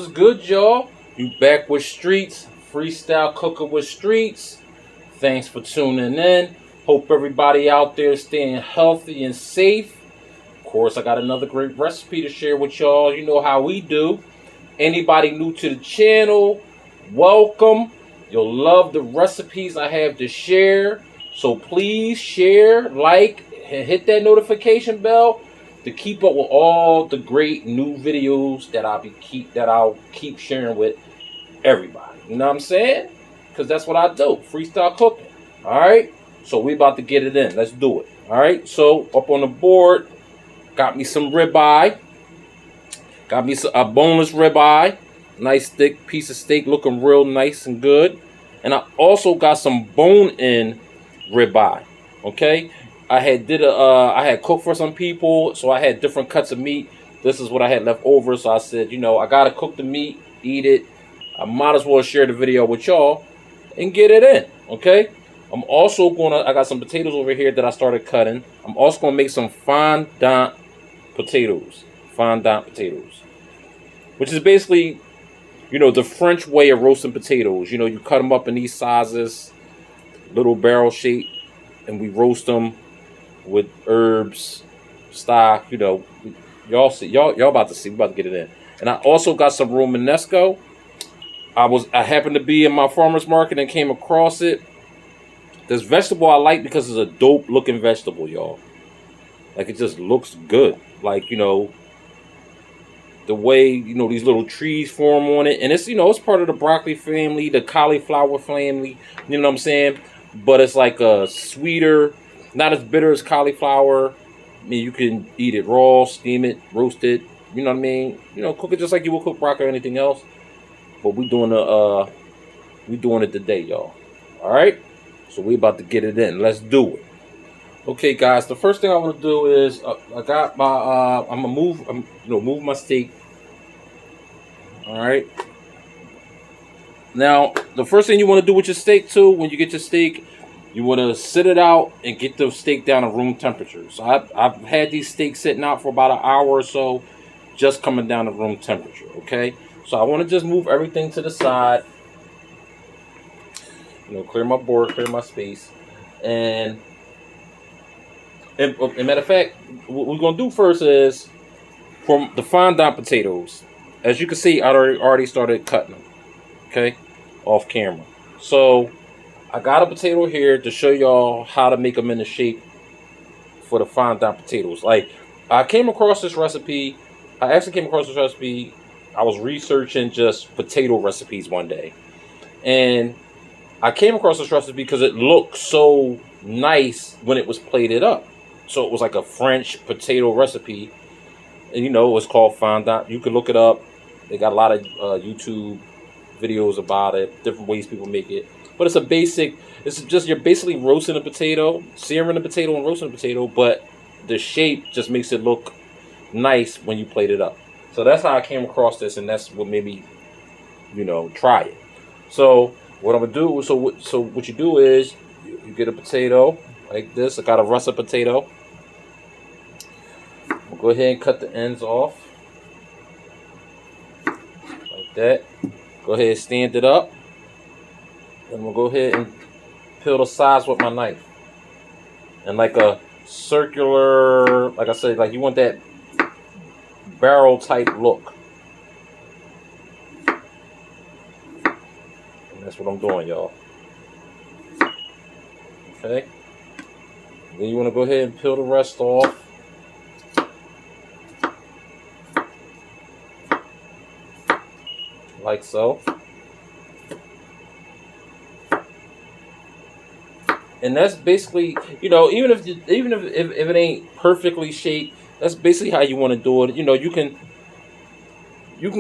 What's good, y'all? You back with Streets, freestyle cooker with Streets. Thanks for tuning in. Hope everybody out there is staying healthy and safe. Of course, I got another great recipe to share with y'all. You know how we do. Anybody new to the channel, welcome. You'll love the recipes I have to share. So please share, like, and hit that notification bell to keep up with all the great new videos that I'll keep sharing with everybody. You know what I'm saying? Because that's what I do. Freestyle cooking. Alright? So we about to get it in. Let's do it. Alright? So up on the board, got me some ribeye. Got me a boneless ribeye. Nice thick piece of steak looking real nice and good. And I also got some bone-in ribeye. Okay? I had cooked for some people, so I had different cuts of meat. This is what I had left over, so I said, you know, I gotta cook the meat, eat it. I might as well share the video with y'all and get it in, okay? I got some potatoes over here that I started cutting. I'm also gonna make some fondant potatoes. Fondant potatoes. Which is basically, you know, the French way of roasting potatoes. You know, you cut them up in these sizes, little barrel shape, and we roast them with herbs, stock, you know. Y'all about to see. We're about to get it in. And I also got some Romanesco. I happened to be in my farmer's market and came across it. This vegetable I like because it's a dope looking vegetable, y'all. Like, it just looks good. Like, you know, the way, you know, these little trees form on it. And it's, you know, it's part of the broccoli family, the cauliflower family. You know what I'm saying? But it's like a sweeter, not as bitter as cauliflower. I mean, you can eat it raw, steam it, roast it. You know what I mean? You know, cook it just like you would cook broccoli or anything else. But we doing it today, y'all. All right. So we about to get it in. Let's do it. Okay, guys. The first thing I want to do is I got my I'm gonna move my steak. All right. Now, the first thing you want to do with your steak too, when you get your steak, you want to sit it out and get the steak down to room temperature. So I've had these steaks sitting out for about an hour or so, just coming down to room temperature, okay? So I want to just move everything to the side. You know, clear my board, clear my space. And matter of fact, what we're going to do first is, from the fondant potatoes, as you can see, I already started cutting them, okay, off camera. So I got a potato here to show y'all how to make them in the shape for the fondant potatoes. Like, I came across this recipe. I was researching just potato recipes one day. And I came across this recipe because it looked so nice when it was plated up. So it was like a French potato recipe. And, you know, it was called fondant. You can look it up. They got a lot of YouTube videos about it, different ways people make it. But it's just, you're basically roasting a potato, searing the potato and roasting the potato, but the shape just makes it look nice when you plate it up. So that's how I came across this, and that's what made me, you know, try it. So what I'm gonna do, so what you do is you get a potato like this. I got a russet potato. I'll go ahead and cut the ends off like that. Go ahead and stand it up. And we'll go ahead and peel the sides with my knife. And like a circular, like I said, like you want that barrel type look. And that's what I'm doing, y'all. Okay. Then you want to go ahead and peel the rest off. Like so. And that's basically, you know, even if it ain't perfectly shaped, that's basically how you want to do it. You know, you can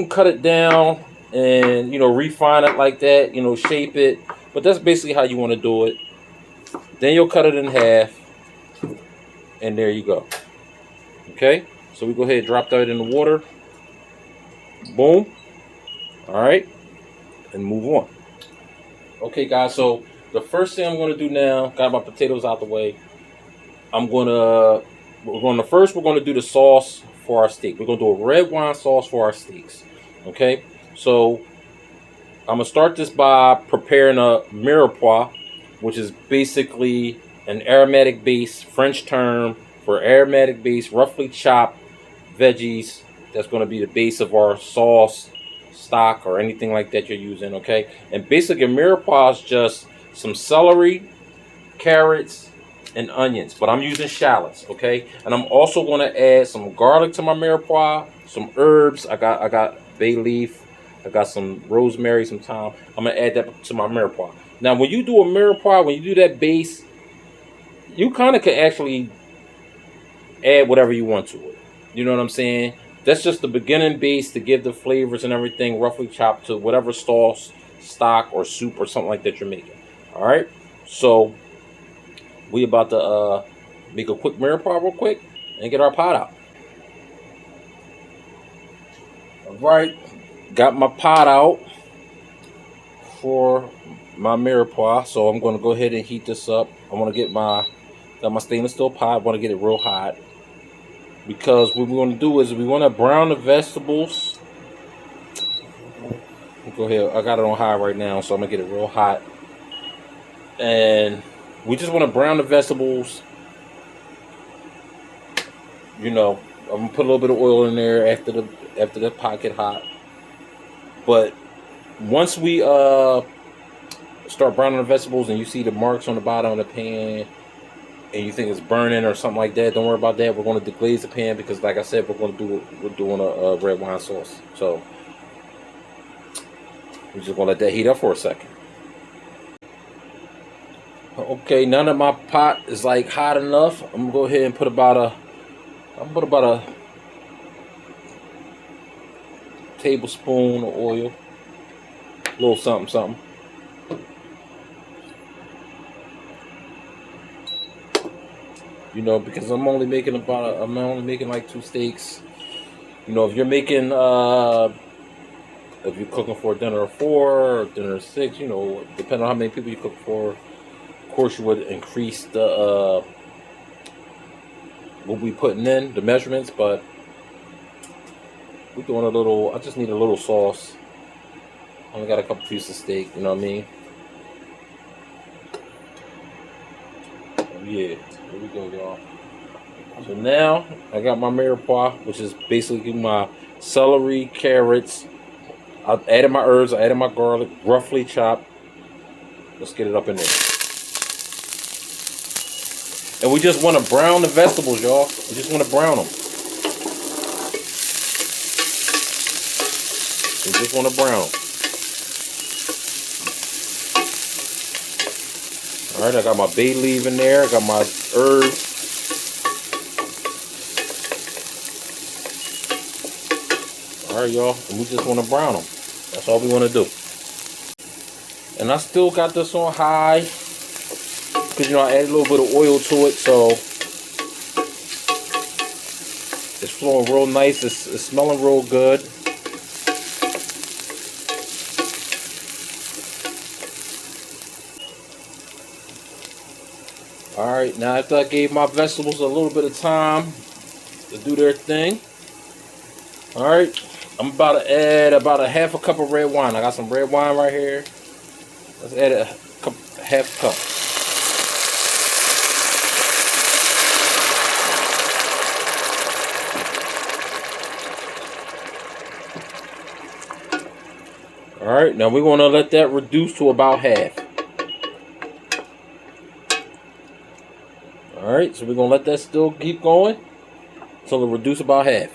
cut it down and, you know, refine it like that, you know, shape it. But that's basically how you want to do it. Then you'll cut it in half. And there you go. Okay? So we go ahead and drop that in the water. Boom. All right. And move on. Okay, guys, so the first thing I'm going to do now, got my potatoes out the way. We're going to do the sauce for our steak. We're going to do a red wine sauce for our steaks. Okay? So I'm gonna start this by preparing a Mirepoix, which is basically an aromatic base, French term for aromatic base, roughly chopped veggies. That's gonna be the base of our sauce, stock, or anything like that you're using. Okay, and basically a Mirepoix is just some celery, carrots, and onions, but I'm using shallots. Okay, and I'm also gonna add some garlic to my Mirepoix, some herbs. I got bay leaf. I got some rosemary, some thyme. I'm gonna add that to my Mirepoix. Now, when you do a Mirepoix, when you do that base, you kind of can actually add whatever you want to it. You know what I'm saying? That's just the beginning base to give the flavors and everything roughly chopped to whatever sauce, stock, or soup or something like that you're making. All right. So we about to make a quick Mirepoix real quick and get our pot out. All right. Got my pot out for my Mirepoix, so I'm going to go ahead and heat this up. I want to get got my stainless steel pot. I want to get it real hot because what we want to do is we want to brown the vegetables. Go ahead. I got it on high right now, so I'm gonna get it real hot, and we just want to brown the vegetables. You know, I'm gonna put a little bit of oil in there after the pot get hot. But once we start browning the vegetables and you see the marks on the bottom of the pan and you think it's burning or something like that, don't worry about that. We're going to deglaze the pan because, like I said, we're doing a red wine sauce. So we're just gonna let that heat up for a second. Okay, now that my pot is like hot enough, I'm gonna go ahead and put about a tablespoon of oil, a little something, something. You know, because I'm only making like 2 steaks. You know, if you're making if you're cooking for a dinner of 4 or dinner of 6, you know, depending on how many people you cook for, of course you would increase the what we putting in, the measurements, but we're doing a little. I just need a little sauce. I only got a couple pieces of steak, you know what I mean? Yeah, here we go, y'all. So now I got my Mirepoix, which is basically my celery, carrots. I added my herbs, I added my garlic, roughly chopped. Let's get it up in there. And we just want to brown the vegetables, y'all. We just want to brown them. We just want to brown them. All right, I got my bay leaf in there. I got my herbs. All right, y'all. And we just want to brown them. That's all we want to do. And I still got this on high because, you know, I added a little bit of oil to it, so it's flowing real nice. It's smelling real good. Alright, now after I gave my vegetables a little bit of time to do their thing, alright, I'm about to add about a half a cup of red wine. I got some red wine right here. Let's add half a cup. Alright, now we're going to let that reduce to about half. Alright, so we're going to let that still keep going until it reduces about half.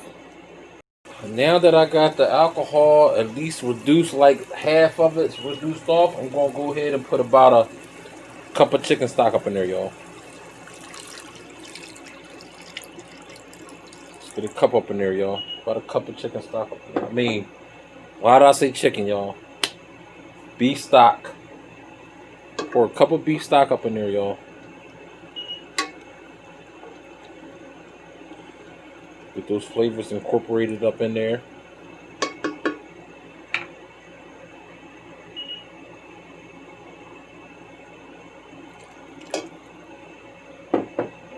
Now that I got the alcohol at least reduced, like half of it's reduced off, I'm going to go ahead and put about a cup of chicken stock up in there, y'all. Let's get a cup up in there, y'all. About a cup of chicken stock up in there. I mean, why did I say chicken, y'all? Beef stock. Pour a cup of beef stock up in there, y'all. Get those flavors incorporated up in there.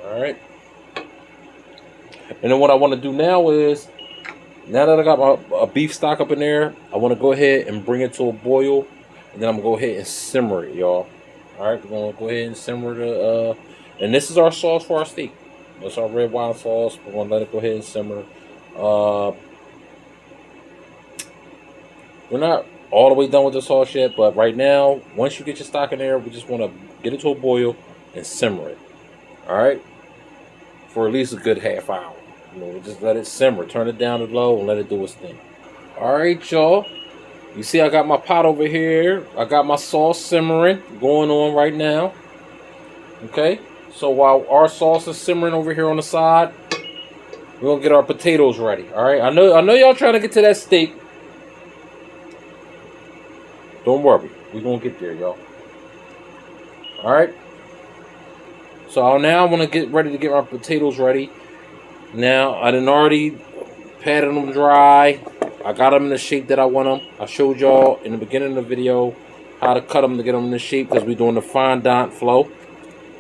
Alright. And then what I want to do now is Now that I got my beef stock up in there, I want to go ahead and bring it to a boil, and then I'm gonna go ahead and simmer it, y'all. All right, we're gonna go ahead and simmer the. And this is our sauce for our steak. That's our red wine sauce. We're gonna let it go ahead and simmer. Uh, we're not all the way done with the sauce yet, but right now, once you get your stock in there, we just want to get it to a boil and simmer it. All right, for at least a good half hour. You know, we'll just let it simmer. Turn it down to low and let it do its thing. All right, y'all. You see, I got my pot over here. I got my sauce simmering, going on right now. Okay. So while our sauce is simmering over here on the side, we're gonna get our potatoes ready. All right. I know y'all trying to get to that steak. Don't worry, we're gonna get there, y'all. All right. So now I want to get ready to get my potatoes ready. Now I done already patted them dry. I got them in the shape that I want them. I showed y'all in the beginning of the video how to cut them to get them in the shape because we're doing the fondant flow,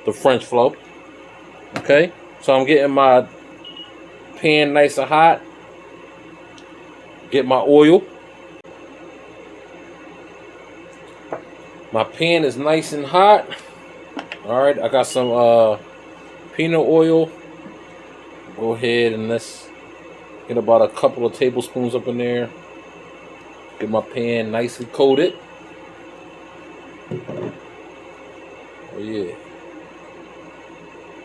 the French flow. Okay, so I'm getting my pan nice and hot. Get my oil. My pan is nice and hot. All right, I got some peanut oil. Go ahead and let's get about a couple of tablespoons up in there. Get my pan nicely coated. Oh yeah.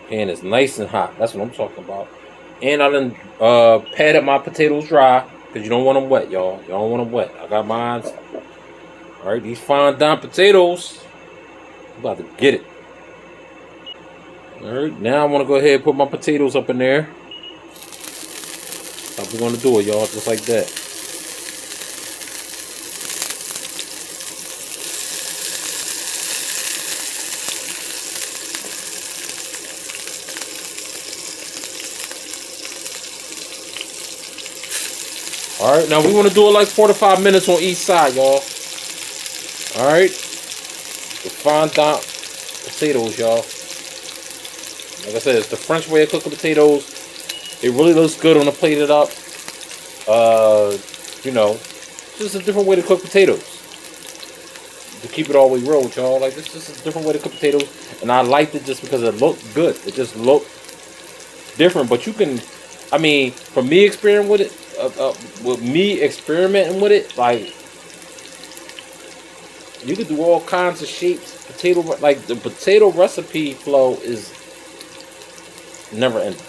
Pan is nice and hot. That's what I'm talking about. And I done patted my potatoes dry because you don't want them wet, y'all. You don't want them wet. I got mine. All right, these fondant potatoes. I'm about to get it. All right, now I want to go ahead and put my potatoes up in there. How we gonna do it, y'all? Just like that. All right, now we want to do it like 4 to 5 minutes on each side, y'all. All right, the fondant potatoes, y'all. Like I said, it's the French way of cooking potatoes. It really looks good on a plated up. You know, just a different way to cook potatoes. To keep it all the way real with y'all, like this is a different way to cook potatoes, and I liked it just because it looked good. It just looked different. But you can, I mean, from me experimenting with it, like you could do all kinds of shapes. Potato, like the potato recipe flow is never ending.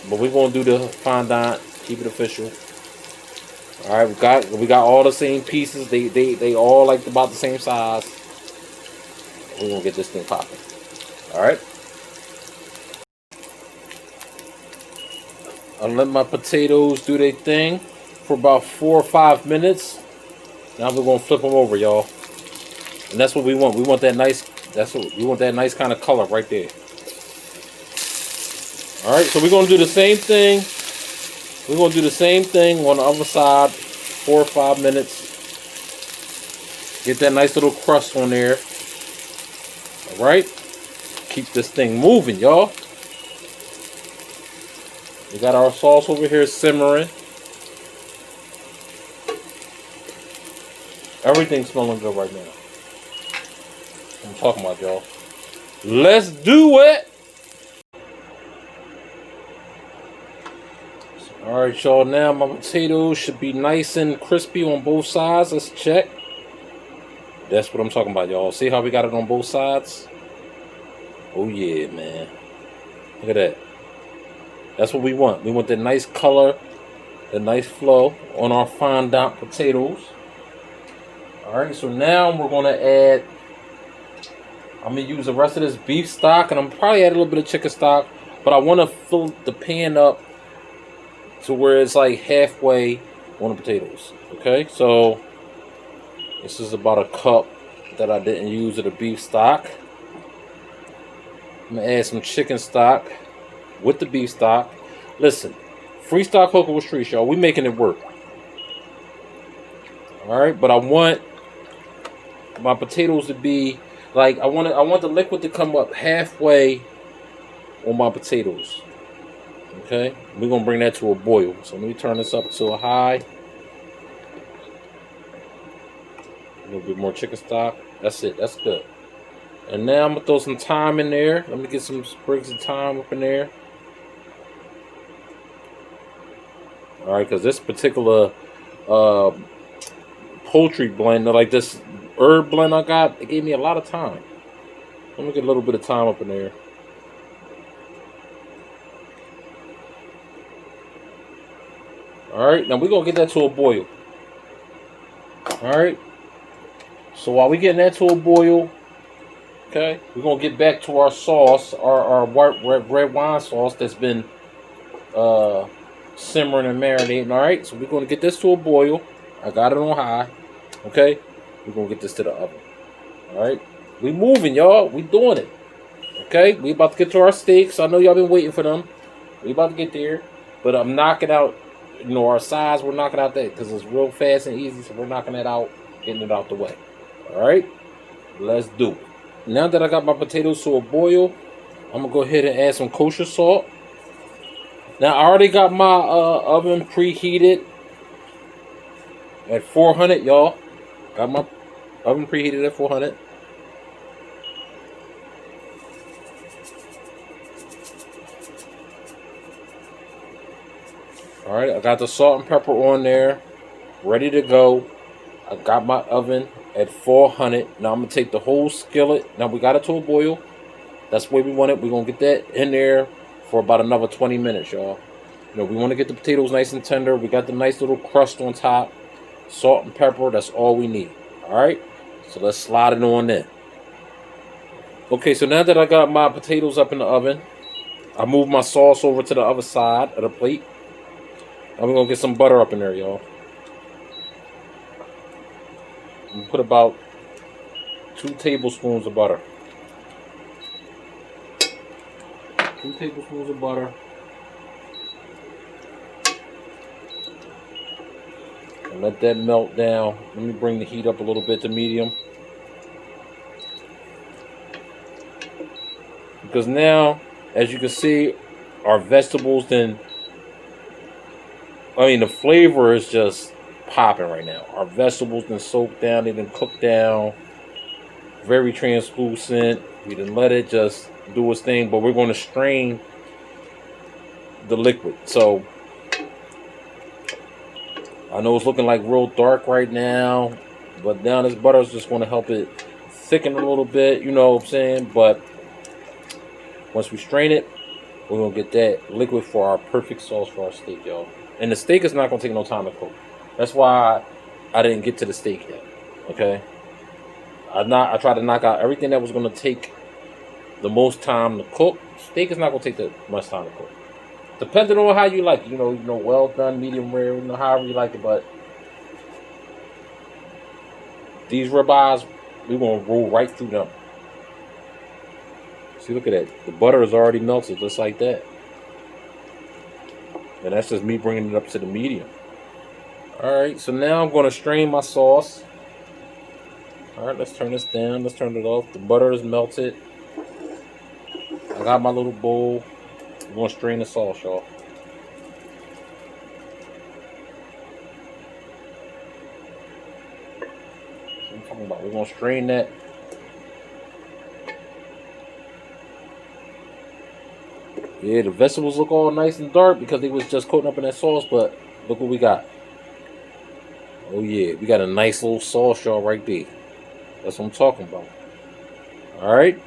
But we're gonna do the fondant, keep it official. All right, we got all the same pieces. They all like about the same size. We're gonna get this thing popping. All right. I'll let my potatoes do their thing for about 4 or 5 minutes. Now we're gonna flip them over, y'all. And that's what we want. We want that nice. That's what we want. That nice kind of color right there. All right. So we're gonna do the same thing. We're going to do the same thing on the other side, 4 or 5 minutes. Get that nice little crust on there. All right. Keep this thing moving, y'all. We got our sauce over here simmering. Everything's smelling good right now. I'm talking about, y'all. Let's do it. All right, y'all. Now my potatoes should be nice and crispy on both sides. Let's check. That's what I'm talking about, y'all. See how we got it on both sides? Oh yeah, man. Look at that. That's what we want. We want that nice color, the nice flow on our fondant potatoes. All right. So now we're gonna add. I'm gonna use the rest of this beef stock, and I'm probably add a little bit of chicken stock, but I want to fill the pan up to where it's like halfway on the potatoes. Okay, so this is about a cup that I didn't use of the beef stock. I'm gonna add some chicken stock with the beef stock. Listen, freestyle cooking with streets, y'all. We making it work. All right, but I want my potatoes to be like I want the liquid to come up halfway on my potatoes. Okay, we're gonna bring that to a boil. So let me turn this up to a high. A little bit more chicken stock. That's it. That's good. And now I'm gonna throw some thyme in there. Let me get some sprigs of thyme up in there. All right, because this particular uh, poultry blend, like this herb blend I got, it gave me a lot of thyme. Let me get a little bit of thyme up in there. All right, now we're gonna get that to a boil. All right. So while we getting that to a boil, okay, we're gonna get back to our sauce, our white red wine sauce that's been uh, simmering and marinating. All right, so we're gonna get this to a boil. I got it on high. Okay, we're gonna get this to the oven. All right, we moving, y'all. We doing it. Okay, we about to get to our steaks. I know y'all been waiting for them. We about to get there, but I'm knocking out. You know, our size, we're knocking out that because it's real fast and easy. So we're knocking that out, getting it out the way. All right, let's do it. Now that I got my potatoes to a boil, I'm gonna go ahead and add some kosher salt. Now I already got my oven preheated at 400, y'all. Got my oven preheated at 400. All right, I got the salt and pepper on there, ready to go. I got my oven at 400. Now I'm gonna take the whole skillet. Now we got it to a boil. That's where we want it. We're gonna get that in there for about another 20 minutes, y'all. You know, we want to get the potatoes nice and tender. We got the nice little crust on top. Salt and pepper, that's all we need. Alright? So let's slide it on in. Okay, so now that I got my potatoes up in the oven, I moved my sauce over to the other side of the plate. Now we're gonna get some butter up in there, y'all. I'm gonna put about 2 tablespoons of butter. 2 tablespoons of butter. And let that melt down. Let me bring the heat up a little bit to medium. Because now, as you can see, our vegetables the flavor is just popping right now. Our vegetables been soaked down, they've been cooked down. Very translucent. We didn't let it just do its thing, but we're going to strain the liquid. So I know it's looking like real dark right now, but now this butter is just going to help it thicken a little bit, you know what I'm saying? But once we strain it, we're going to get that liquid for our perfect sauce for our steak, y'all. And the steak is not going to take no time to cook. That's why I didn't get to the steak yet, okay? I tried to knock out everything that was going to take the most time to cook. Steak is not going to take that much time to cook. Depending on how you like it. You know, well done, medium rare, you know, however you like it. But these ribeyes, we're going to roll right through them. See, look at that. The butter is already melted just like that. And that's just me bringing it up to the medium. Alright, so now I'm going to strain my sauce. Alright, let's turn this down. Let's turn it off. The butter is melted. I got my little bowl. I'm going to strain the sauce, y'all. That's what I'm talking about. We're going to strain that. Yeah, the vegetables look all nice and dark because they was just coating up in that sauce, but look what we got. Oh yeah, we got a nice little sauce, y'all, right there. That's what I'm talking about. Alright.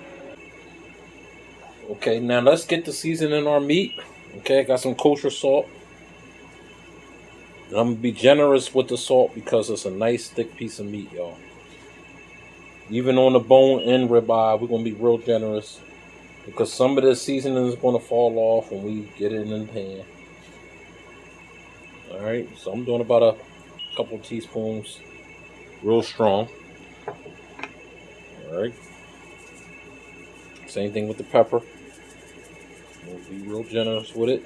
Okay, now let's get the seasoning our meat. Okay, I got some kosher salt. And I'm going to be generous with the salt because it's a nice thick piece of meat, y'all. Even on the bone and ribeye, we're going to be real generous. Because some of the seasoning is going to fall off when we get it in the pan. Alright, so I'm doing about a couple teaspoons. Real strong. Alright. Same thing with the pepper. We'll be real generous with it.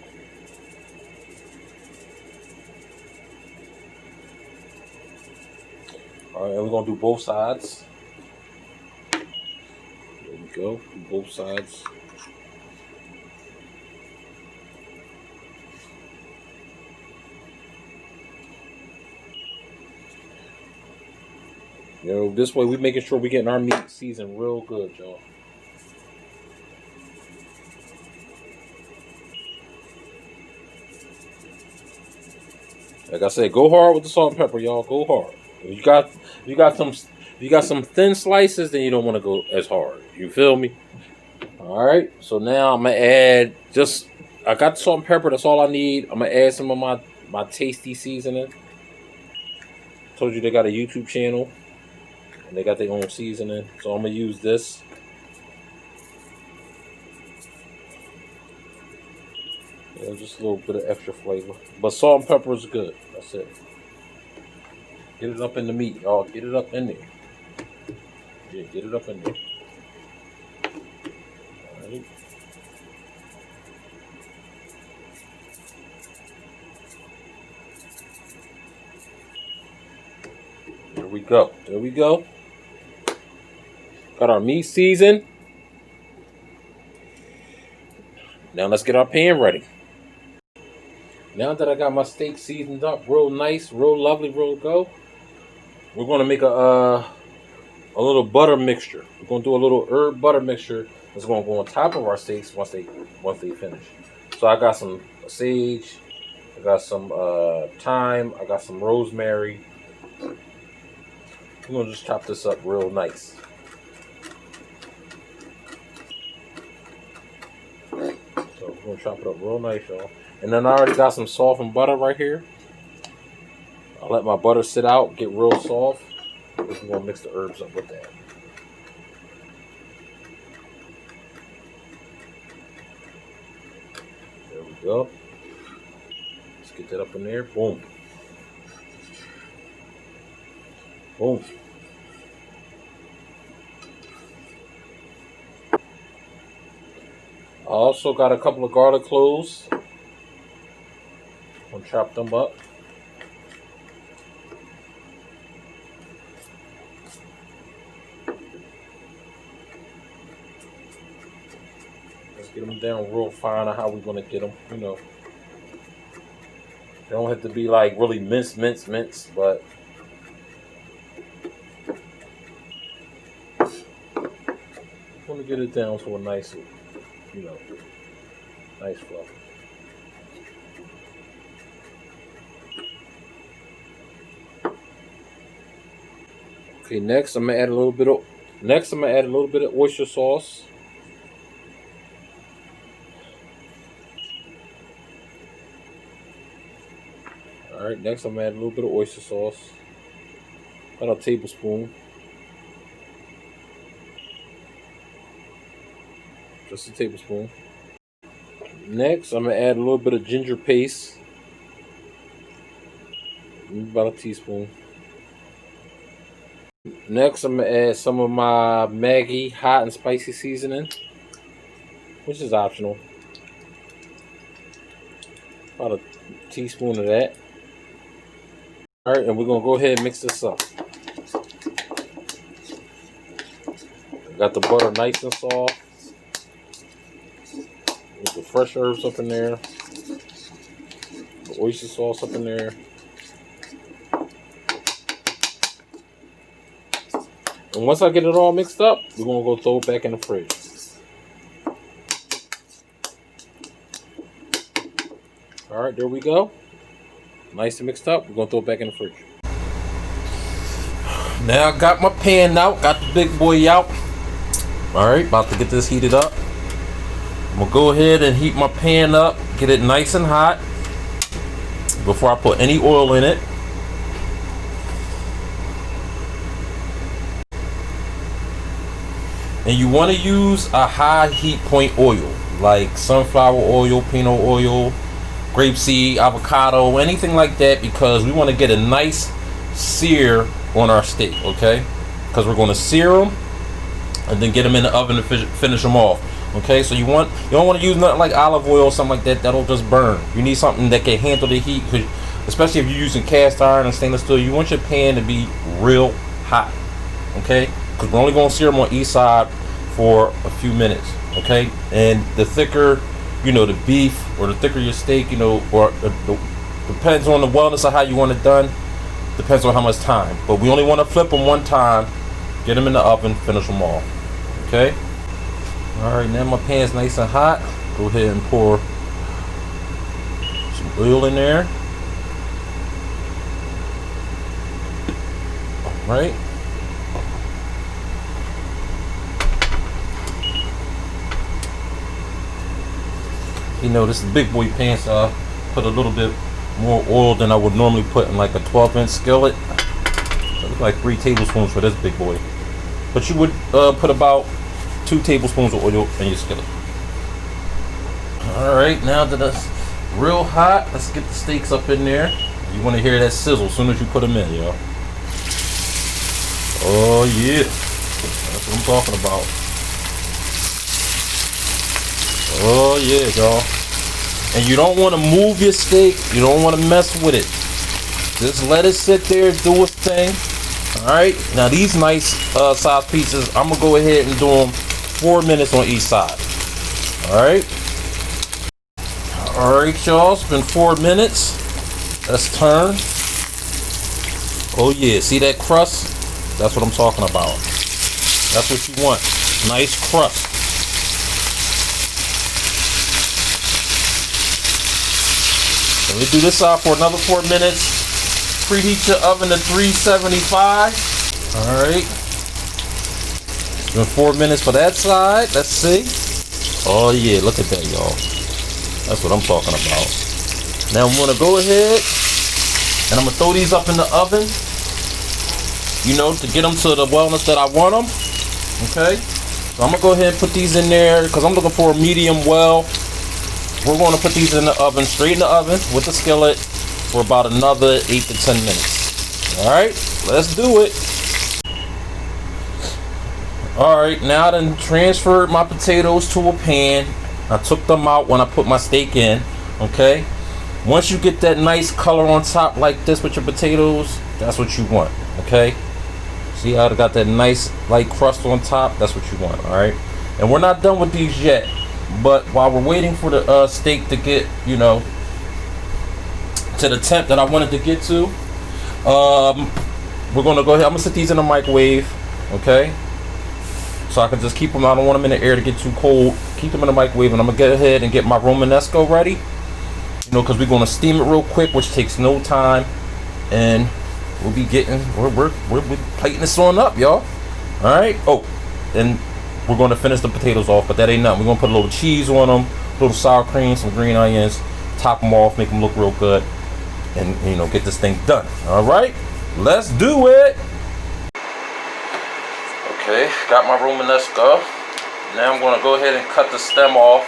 Alright, we're going to do both sides. There we go. Do both sides. You know, this way we making sure we getting our meat seasoned real good, y'all. Like I said, go hard with the salt and pepper, y'all. Go hard. If you got some thin slices, then you don't want to go as hard. You feel me? All right. So now I'm gonna add I got the salt and pepper. That's all I need. I'm gonna add some of my tasty seasoning. Told you they got a YouTube channel and they got their own seasoning. So I'm gonna use this. Yeah, just a little bit of extra flavor. But salt and pepper is good. That's it. Get it up in the meat, y'all. Get it up in there. Yeah, get it up in there. All right. There we go. There we go. Got our meat seasoned. Now let's get our pan ready. Now that I got my steak seasoned up real nice, real lovely, real go, we're gonna make a little butter mixture. We're gonna do a little herb butter mixture that's gonna go on top of our steaks once they finish. So I got some sage, I got some thyme, I got some rosemary. We're gonna just chop this up real nice. So we're gonna chop it up real nice, y'all. And then I already got some softened butter right here. I'll let my butter sit out, get real soft. We're gonna mix the herbs up with that. There we go. Let's get that up in there. Boom. Boom. I also got a couple of garlic cloves. I'm gonna chop them up. Let's get them down real fine on how we're gonna get them. You know, they don't have to be like really minced, but I'm gonna get it down to a nice, you know, nice fluff. Okay, next I'm gonna add a little bit of oyster sauce. All right, next I'm gonna add a little bit of oyster sauce. About a tablespoon. Just a tablespoon. Next, I'm gonna add a little bit of ginger paste. About a teaspoon. Next, I'm gonna add some of my Maggi hot and spicy seasoning, which is optional. About a teaspoon of that. All right, and we're gonna go ahead and mix this up. Got the butter nice and soft. With the fresh herbs up in there. The oyster sauce up in there. And once I get it all mixed up, we're gonna go throw it back in the fridge. All right, there we go. Nice and mixed up. We're gonna throw it back in the fridge. Now I got my pan out, got the big boy out. All right, about to get this heated up. I'm gonna go ahead and heat my pan up, get it nice and hot before I put any oil in it. And you want to use a high heat point oil, like sunflower oil, peanut oil, grapeseed, avocado, anything like that, because we want to get a nice sear on our steak, okay? Because we're going to sear them and then get them in the oven to finish them off, okay? So you don't want to use nothing like olive oil or something like that. That'll just burn. You need something that can handle the heat, especially if you're using cast iron and stainless steel. You want your pan to be real hot, okay? Because we're only going to sear them on each side for a few minutes, okay? And the thicker, you know, the beef, or the thicker your steak, you know, or depends on the wellness of how you want it done. Depends on how much time. But we only want to flip them one time. Get them in the oven, finish them all. Okay? Alright, now my pan's nice and hot. Go ahead and pour some oil in there. Alright. You know, this is big boy pan, so I put a little bit more oil than I would normally put in like a 12-inch skillet. So it's like 3 tablespoons for this big boy. But you would put about 2 tablespoons of oil in your skillet. Alright, now that it's real hot, let's get the steaks up in there. You want to hear that sizzle as soon as you put them in, y'all. Oh yeah, that's what I'm talking about. Oh yeah, y'all. And you don't want to move your steak. You don't want to mess with it. Just let it sit there, do its thing. Alright, now these nice size pieces, I'm going to go ahead and do them 4 minutes on each side. Alright. Alright, y'all, it's been 4 minutes. Let's turn. Oh yeah, see that crust? That's what I'm talking about. That's what you want. Nice crust. So we do this side for another 4 minutes. Preheat your oven to 375. Alright. It's been 4 minutes for that side. Let's see. Oh yeah, look at that, y'all. That's what I'm talking about. Now I'm gonna go ahead and I'm gonna throw these up in the oven. You know, to get them to the wellness that I want them. Okay. So I'm gonna go ahead and put these in there because I'm looking for a medium well. We're going to put these in the oven, straight in the oven with the skillet for about another 8 to 10 minutes. Alright, let's do it. Alright, now I done transferred my potatoes to a pan. I took them out when I put my steak in. Okay. Once you get that nice color on top like this with your potatoes, that's what you want. Okay. See how I got that nice light crust on top? That's what you want. Alright. And we're not done with these yet. But while we're waiting for the steak to get, you know, to the temp that I wanted to get to, we're going to go ahead. I'm going to set these in the microwave, okay? So I can just keep them. I don't want them in the air to get too cold. Keep them in the microwave, and I'm going to get ahead and get my Romanesco ready. You know, because we're going to steam it real quick, which takes no time. And we'll be getting, we're plating this on up, y'all. All right? Oh, and we're going to finish the potatoes off, but that ain't nothing. We're going to put a little cheese on them, a little sour cream, some green onions, top them off, make them look real good, and, you know, get this thing done. All right, let's do it. Okay, got my Romanesco. Now I'm going to go ahead and cut the stem off.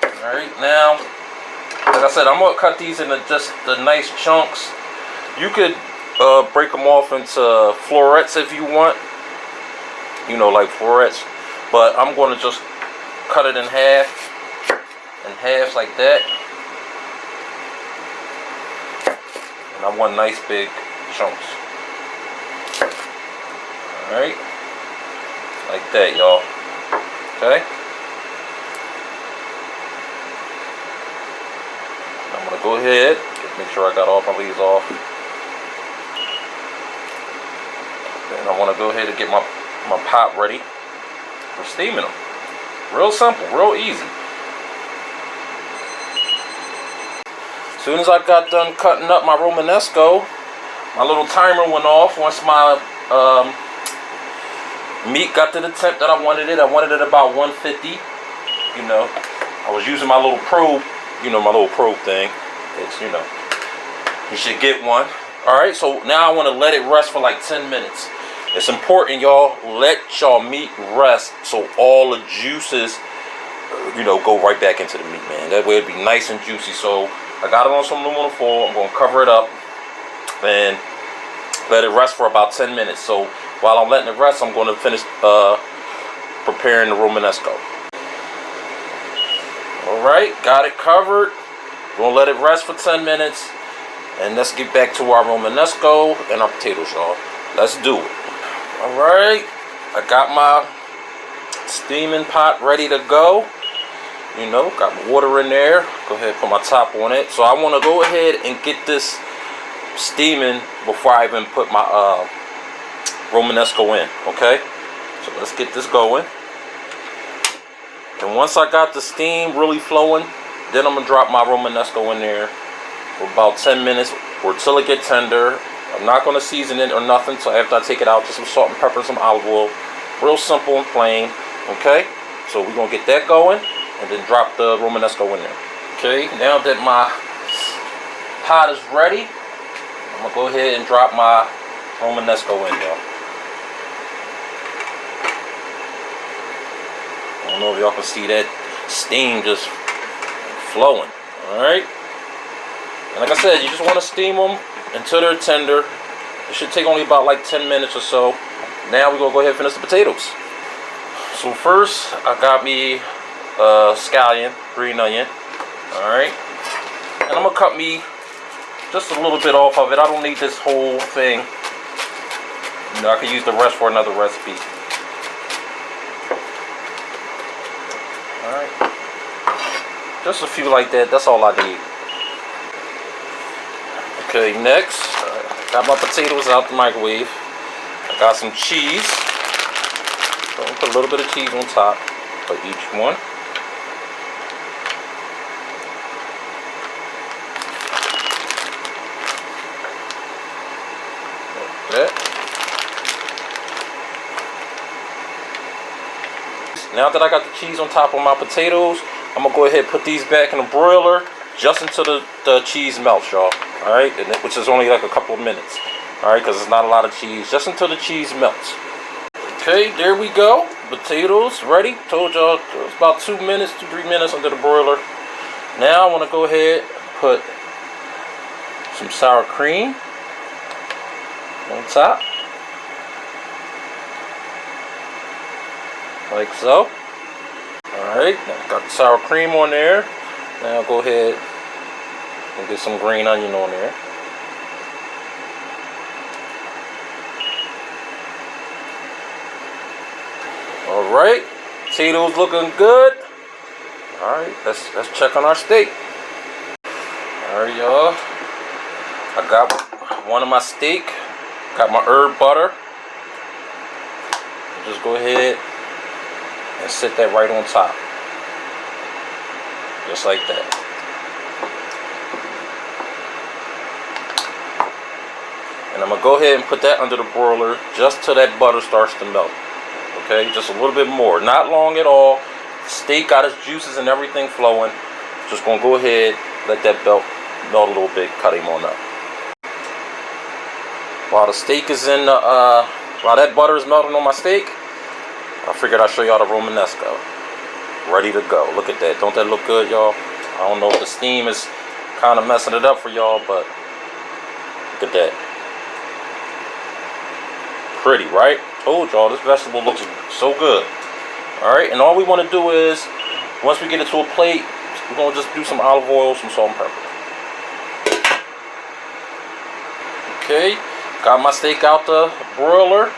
All right, now, like I said, I'm going to cut these into just the nice chunks. You could break them off into florets if you want, you know, like florets, but I'm going to just cut it in halves like that, and I want nice big chunks. Alright, like that, y'all. Okay, I'm going to go ahead, make sure I got all my leaves off. And I want to go ahead and get my pot ready for steaming them. Real simple, real easy. As soon as I got done cutting up my Romanesco, my little timer went off. Once my meat got to the temp that I wanted it about 150. You know, I was using my little probe, you know, my little probe thing. It's, you know, you should get one. Alright, so now I want to let it rest for like 10 minutes. It's important, y'all, let y'all meat rest so all the juices, you know, go right back into the meat, man. That way it'll be nice and juicy. So I got it on some aluminum foil. I'm going to cover it up and let it rest for about 10 minutes. So while I'm letting it rest, I'm going to finish preparing the Romanesco. Alright, got it covered. We're going to let it rest for 10 minutes. And let's get back to our Romanesco and our potatoes, y'all. Let's do it. Alright, I got my steaming pot ready to go. You know, got my water in there. Go ahead and put my top on it. So I want to go ahead and get this steaming before I even put my Romanesco in. Okay, so let's get this going. And once I got the steam really flowing, then I'm gonna drop my Romanesco in there for about 10 minutes or till it get tender. I'm not gonna season it or nothing. So after I take it out, just some salt and pepper and some olive oil. Real simple and plain. Okay, so we're gonna get that going and then drop the Romanesco in there. Okay, now that my pot is ready, I'm gonna go ahead and drop my Romanesco in, y'all. I don't know if y'all can see that steam just flowing. Alright. And like I said, you just want to steam them until they're tender. It should take only about like 10 minutes or so. Now we're going to go ahead and finish the potatoes. So first, I got me scallion, green onion. Alright. And I'm going to cut me just a little bit off of it. I don't need this whole thing. You know, I could use the rest for another recipe. Alright, just a few like that, that's all I need. Okay, next, got my potatoes out the microwave. I got some cheese. So I'm gonna put a little bit of cheese on top for each one. Like that. Now that I got the cheese on top of my potatoes, I'm gonna go ahead and put these back in the broiler just until the cheese melts, y'all. Alright, which is only like a couple of minutes. Alright, because it's not a lot of cheese. Just until the cheese melts. Okay, there we go. Potatoes ready. Told y'all it's about 2 minutes to 3 minutes under the broiler. Now I want to go ahead and put some sour cream on top. Like so. Alright, got the sour cream on there. Now go ahead and get some green onion on there. Alright, potatoes looking good. Alright, let's check on our steak. Alright, y'all. I got one of my steak. Got my herb butter. Just go ahead and set that right on top. Just like that. And I'm going to go ahead and put that under the broiler just till that butter starts to melt. Okay, just a little bit more. Not long at all. The steak got its juices and everything flowing. Just going to go ahead, let that melt a little bit, cut him on up. While the steak is in the, while that butter is melting on my steak, I figured I'd show y'all the Romanesco. Ready to go. Look at that. Don't that look good, y'all? I don't know if the steam is kind of messing it up for y'all, but look at that. Pretty, right? Told y'all, this vegetable looks so good. Alright, and all we want to do is, once we get it to a plate, we're going to just do some olive oil, some salt and pepper. Okay, got my steak out the broiler.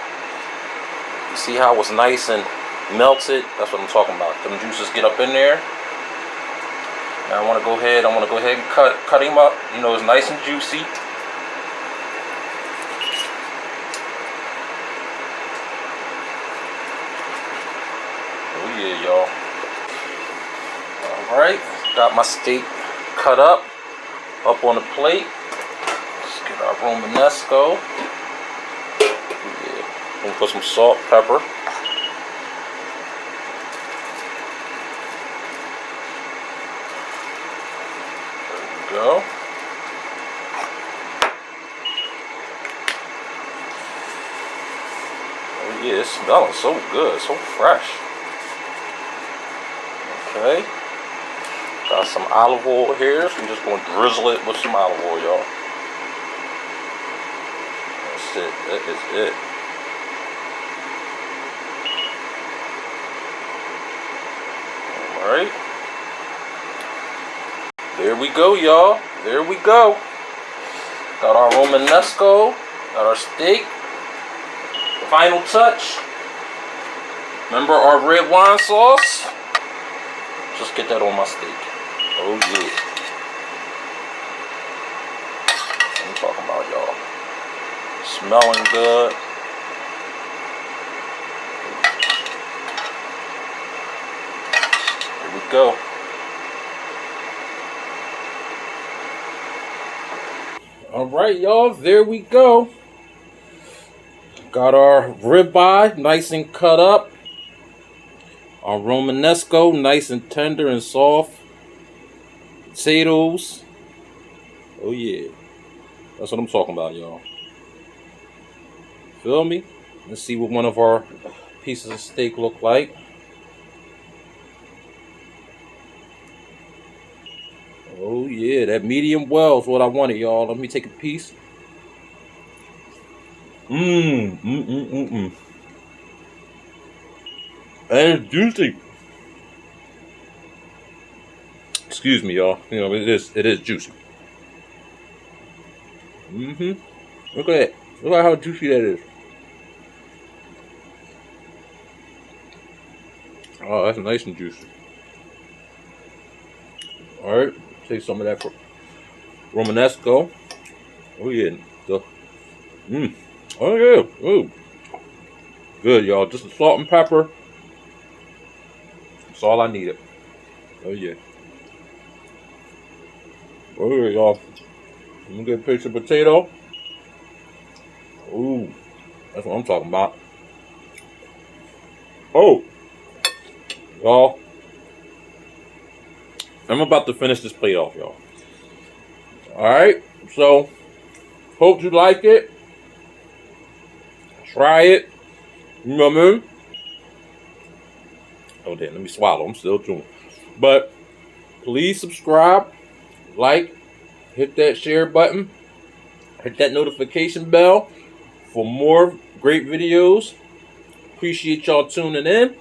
You see how it's nice and melted? That's what I'm talking about. Them juices get up in there. Now I want to go ahead and cut him up. You know, it's nice and juicy. Oh yeah, y'all. Alright, got my steak cut up on the plate. Let's get our Romanesco. And put some salt, pepper. There we go. Oh yeah, it's smelling so good, so fresh. Okay. Got some olive oil here, so we're just going to drizzle it with some olive oil, y'all. That's it. That is it. Alright. There we go, y'all. There we go. Got our Romanesco. Got our steak. Final touch. Remember our red wine sauce? just get that on my steak. Oh yeah. What I'm talking about, y'all. Smelling good. Here we go. All right, y'all. There we go. Got our ribeye nice and cut up. Our Romanesco nice and tender and soft. Potatoes. Oh yeah. That's what I'm talking about, y'all. Feel me? Let's see what one of our pieces of steak look like. Oh yeah, that medium well is what I wanted, y'all. Let me take a piece. And it's juicy. Excuse me, y'all. You know, it is juicy. Look at that. Look at how juicy that is. Oh, that's nice and juicy. Alright, take some of that for Romanesco. Oh yeah. Oh yeah. Ooh. Good, y'all. Just the salt and pepper. That's all I needed. Oh yeah. Oh yeah, y'all. Let me get a piece of potato. Ooh. That's what I'm talking about. Oh. Y'all. I'm about to finish this plate off, y'all. Alright. So, hope you like it. Try it. You know what I mean? Oh damn, let me swallow. I'm still chewing. But please subscribe, like, hit that share button, hit that notification bell for more great videos. Appreciate y'all tuning in.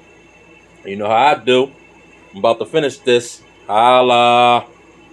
You know how I do. I'm about to finish this. Holla.